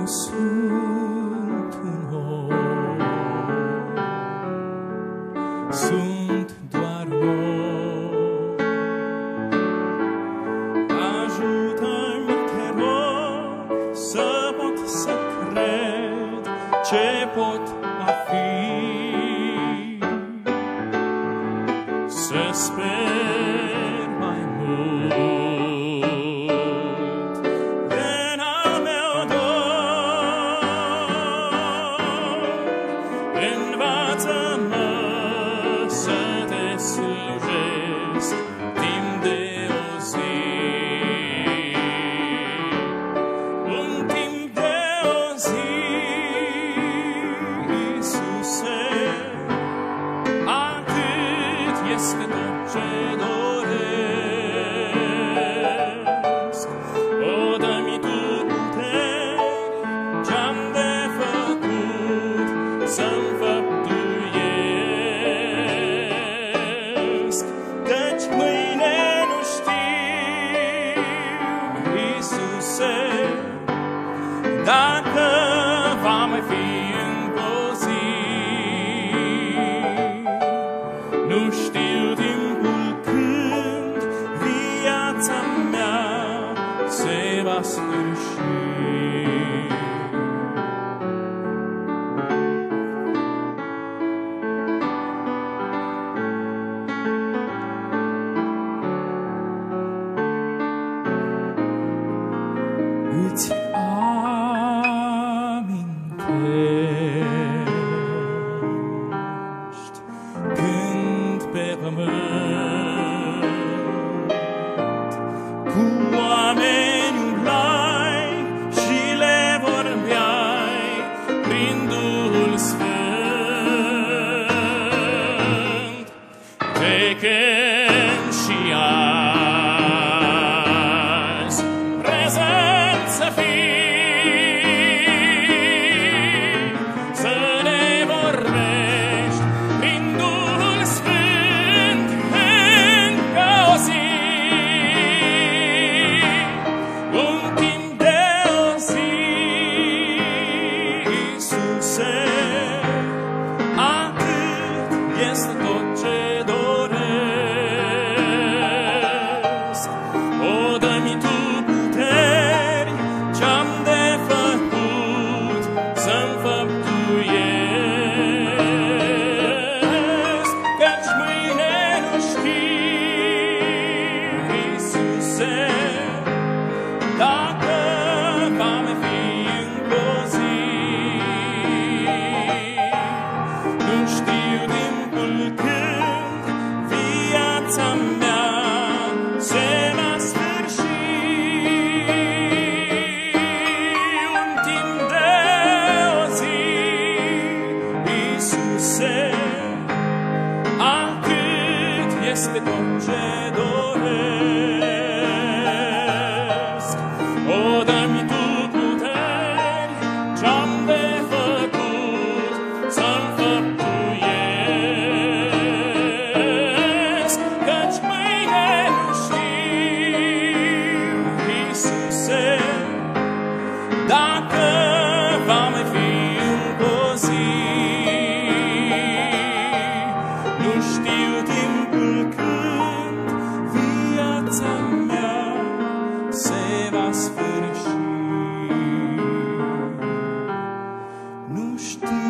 Sunt un om, sunt doar om. Ajută-mă, te rog, să pot să cred ce pot a fi, să sper mai mult. Învață-mă să te slujesc timp de o zi, un timp de o zi, Iisuse, atât este tot ce doresc. O, dă-mi Tu puteri ce-am de făcut, să-mi făptuiesc, căci mâine nu știu, Iisuse, dacă va mai fi încă o zi. Nu știu timpul când viața mea se va sfârși. Îți amintești când pe pământ cu oameni umblai și le vorbeai prin Duhul Sfânt, pe când și azi prezent să fii, să ne vorbești prin Duhul Sfânt încă o zi, un timp de o zi, Iisuse, atât este tot ce doresc. O, dă-mi Tu puteri ce-am de făcut, să-mi făptuiesc, căci mâine nu știu, Iisuse, dacă va mai fi încă o zi. Nu știu timpul când viața mea se va sfârși, un timp de o zi, Iisuse, atât este tot ce doresc. O, dă-mi Tu puteri ce-am de făcut, să-mi făptuiesc, căci mâine nu știu, Iisuse, dacă va mai fi încă o zi. Nu știu timpul când viața mea se va sfârși. Nu știu